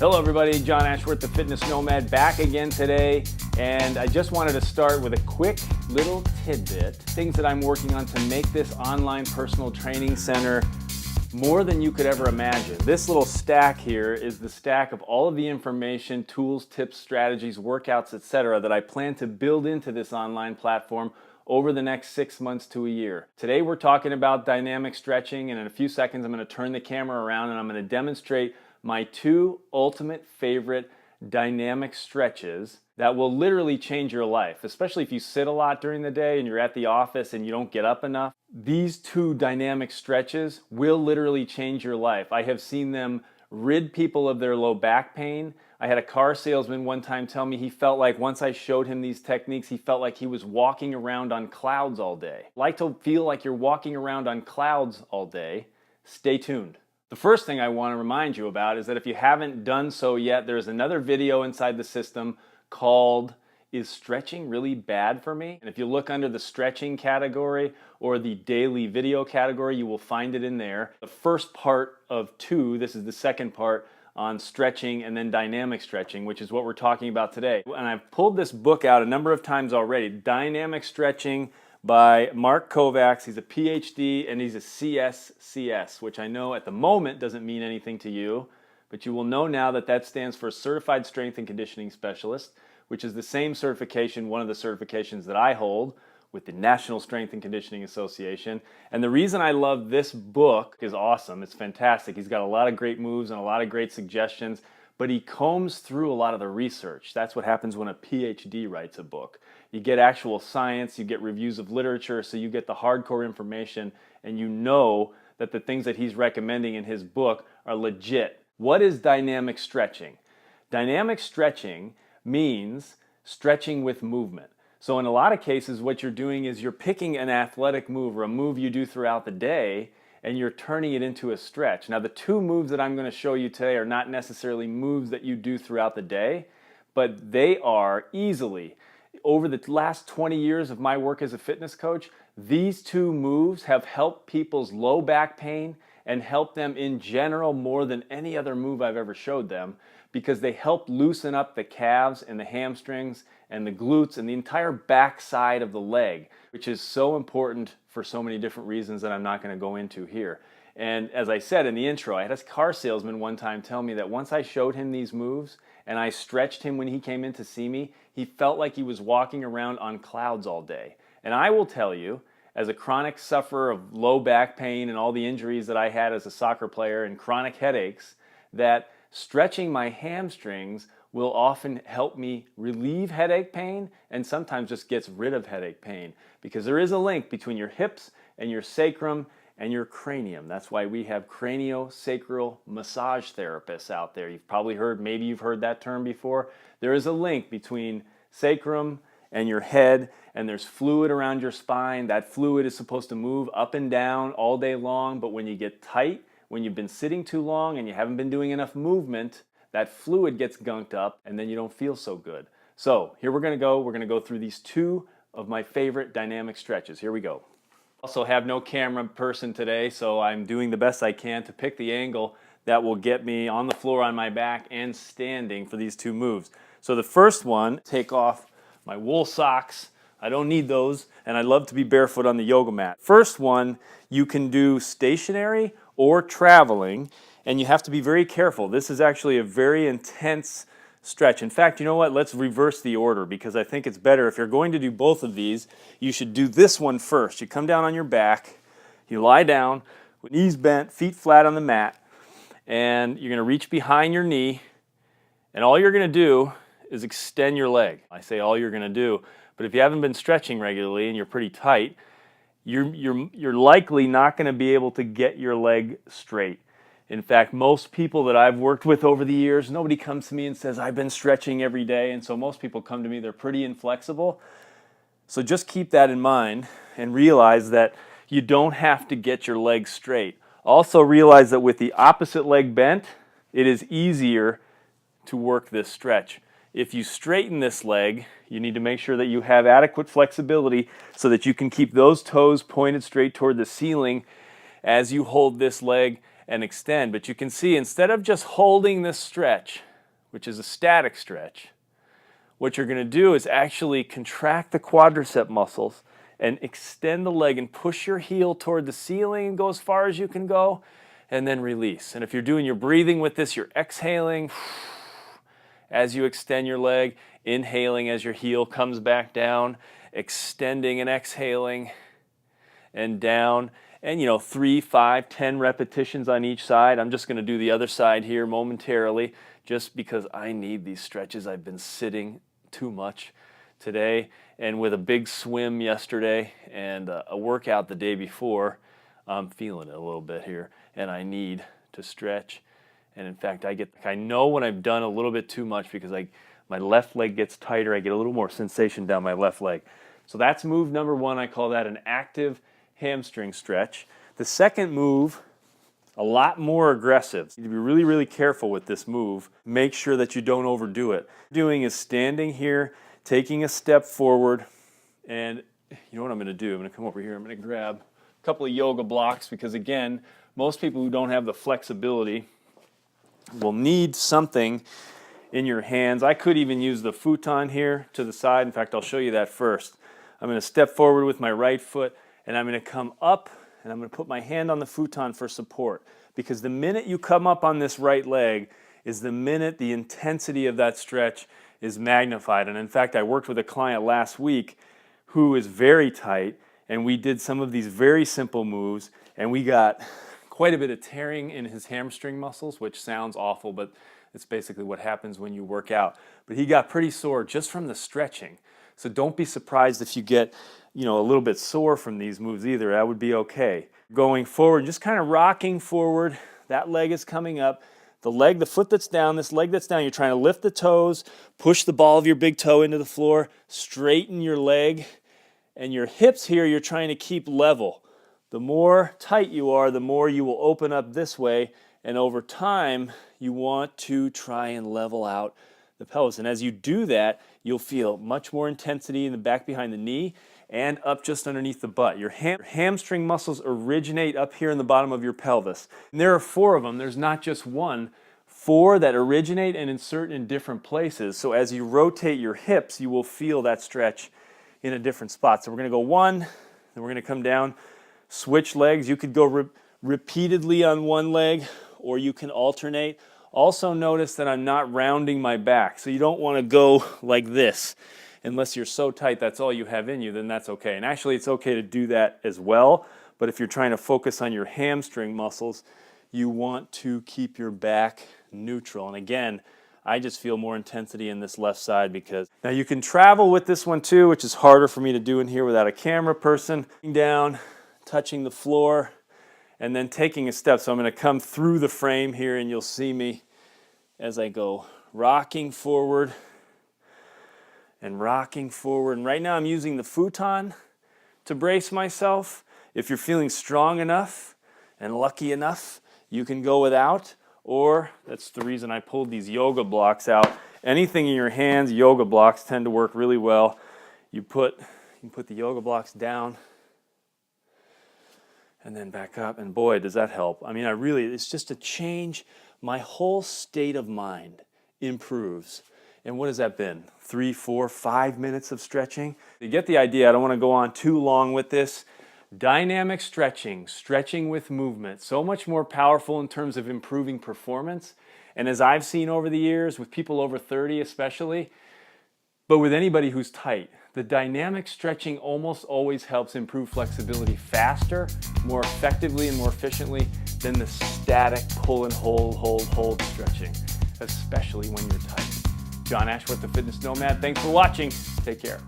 Hello everybody, John Ashworth, the Fitness Nomad, back again today. And I just wanted to start with a quick little tidbit, things that I'm working on to make this online personal training center more than you could ever imagine. This little stack here is the stack of all of the information, tools, tips, strategies, workouts, etc. that I plan to build into this online platform over the next 6 months to a year. Today we're talking about dynamic stretching, and in a few seconds I'm going to turn the camera around and I'm going to demonstrate my two ultimate favorite dynamic stretches that will literally change your life, especially if you sit a lot during the day and you're at the office and you don't get up enough. These two dynamic stretches will literally change your life. I have seen them rid people of their low back pain. I had a car salesman one time tell me he felt like once I showed him these techniques, he felt like he was walking around on clouds all day. Like to feel like you're walking around on clouds all day? Stay tuned. The first thing I want to remind you about is that if you haven't done so yet, there's another video inside the system called "Is Stretching Really Bad for Me?" And if you look under the stretching category or the daily video category, you will find it in there. The first part of two, this is the second part on stretching and then dynamic stretching, which is what we're talking about today. And I've pulled this book out a number of times already, Dynamic Stretching by Mark Kovacs. He's a PhD and he's a CSCS, which I know at the moment doesn't mean anything to you, but you will know now that that stands for Certified Strength and Conditioning Specialist, which is the same certification, one of the certifications that I hold with the National Strength and Conditioning Association. And the reason I love this book is awesome. It's fantastic. He's got a lot of great moves and a lot of great suggestions, but he combs through a lot of the research. That's what happens when a PhD writes a book. You get actual science, you get reviews of literature, so you get the hardcore information, and you know that the things that he's recommending in his book are legit. What is dynamic stretching? Dynamic stretching means stretching with movement. So in a lot of cases, what you're doing is you're picking an athletic move or a move you do throughout the day, and you're turning it into a stretch. Now, the two moves that I'm going to show you today are not necessarily moves that you do throughout the day, but they are easily, over the last 20 years of my work as a fitness coach, these two moves have helped people's low back pain and helped them in general more than any other move I've ever showed them, because they help loosen up the calves and the hamstrings and the glutes and the entire back side of the leg, which is so important for so many different reasons that I'm not going to go into here. And as I said in the intro, I had a car salesman one time tell me that once I showed him these moves and I stretched him when he came in to see me, he felt like he was walking around on clouds all day. And I will tell you, as a chronic sufferer of low back pain and all the injuries that I had as a soccer player and chronic headaches, that stretching my hamstrings will often help me relieve headache pain and sometimes just gets rid of headache pain, because there is a link between your hips and your sacrum and your cranium. That's why we have craniosacral massage therapists out there. You've probably heard, maybe you've heard that term before. There is a link between sacrum and your head, and there's fluid around your spine. That fluid is supposed to move up and down all day long, but when you get tight, when you've been sitting too long and you haven't been doing enough movement, that fluid gets gunked up and then you don't feel so good. So here we're going to go through these two of my favorite dynamic stretches. Here we go. Also have no camera person today, so I'm doing the best I can to pick the angle that will get me on the floor on my back and standing for these two moves. So the first one, take off my wool socks. I don't need those, and I love to be barefoot on the yoga mat. First one, you can do stationary or traveling, and you have to be very careful. This is actually a very intense stretch. In fact, you know what? Let's reverse the order, because I think it's better if you're going to do both of these, you should do this one first. You come down on your back, you lie down, with knees bent, feet flat on the mat, and you're going to reach behind your knee, and all you're going to do is extend your leg. I say all you're going to do, but if you haven't been stretching regularly and you're pretty tight, you're likely not going to be able to get your leg straight. In fact, most people that I've worked with over the years, nobody comes to me and says, I've been stretching every day, and so most people come to me, they're pretty inflexible. So just keep that in mind and realize that you don't have to get your leg straight. Also realize that with the opposite leg bent, it is easier to work this stretch. If you straighten this leg, you need to make sure that you have adequate flexibility so that you can keep those toes pointed straight toward the ceiling as you hold this leg and extend. But you can see, instead of just holding this stretch, which is a static stretch, what you're going to do is actually contract the quadricep muscles and extend the leg and push your heel toward the ceiling and go as far as you can go, and then release. And if you're doing your breathing with this, you're exhaling as you extend your leg, inhaling as your heel comes back down, extending and exhaling and down. And 3, 5, 10 repetitions on each side. I'm just going to do the other side here momentarily just because I need these stretches. I've been sitting too much today, and with a big swim yesterday and a workout the day before, I'm feeling it a little bit here, and I need to stretch. And in fact, I know when I've done a little bit too much because my left leg gets tighter. I get a little more sensation down my left leg. So that's move number 1. I call that an active hamstring stretch. The second move, a lot more aggressive. You need to be really, really careful with this move. Make sure that you don't overdo it. What you're doing is standing here, taking a step forward, and you know what I'm going to do? I'm going to come over here. I'm going to grab a couple of yoga blocks because, again, most people who don't have the flexibility will need something in your hands. I could even use the futon here to the side. In fact, I'll show you that first. I'm going to step forward with my right foot, and I'm going to come up, and I'm going to put my hand on the futon for support. Because the minute you come up on this right leg is the minute the intensity of that stretch is magnified. And in fact, I worked with a client last week who is very tight, and we did some of these very simple moves, and we got quite a bit of tearing in his hamstring muscles, which sounds awful, but it's basically what happens when you work out. But he got pretty sore just from the stretching. So don't be surprised if you get a little bit sore from these moves either. That would be okay. Going forward, just kind of rocking forward. That leg is coming up. The foot that's down, this leg that's down, you're trying to lift the toes, push the ball of your big toe into the floor, straighten your leg, and your hips here you're trying to keep level. The more tight you are, the more you will open up this way, and over time, you want to try and level out the pelvis. And as you do that, you'll feel much more intensity in the back behind the knee and up just underneath the butt. Your hamstring muscles originate up here in the bottom of your pelvis. And there are 4 of them. There's not just one. 4 that originate and insert in different places. So as you rotate your hips, you will feel that stretch in a different spot. So we're going to go 1, then we're going to come down, switch legs. You could go repeatedly on one leg, or you can alternate. Also notice that I'm not rounding my back, so you don't want to go like this. Unless you're so tight that's all you have in you, then that's okay. And actually it's okay to do that as well, but if you're trying to focus on your hamstring muscles, you want to keep your back neutral. And again, I just feel more intensity in this left side because now you can travel with this one too, which is harder for me to do in here without a camera person. Down, touching the floor, and then taking a step. So I'm going to come through the frame here and you'll see me as I go rocking forward and rocking forward. And right now I'm using the futon to brace myself. If you're feeling strong enough and lucky enough, you can go without, or that's the reason I pulled these yoga blocks out. Anything in your hands, yoga blocks tend to work really well. You can put the yoga blocks down and then back up, and boy, does that help. I mean, it's just a change. My whole state of mind improves. And what has that been? 3, 4, 5 minutes of stretching? You get the idea. I don't want to go on too long with this. Dynamic stretching, stretching with movement, so much more powerful in terms of improving performance. And as I've seen over the years, with people over 30 especially, but with anybody who's tight, the dynamic stretching almost always helps improve flexibility faster, more effectively, and more efficiently than the static pull and hold stretching, especially when you're tight. John Ashworth, the Fitness Nomad. Thanks for watching. Take care.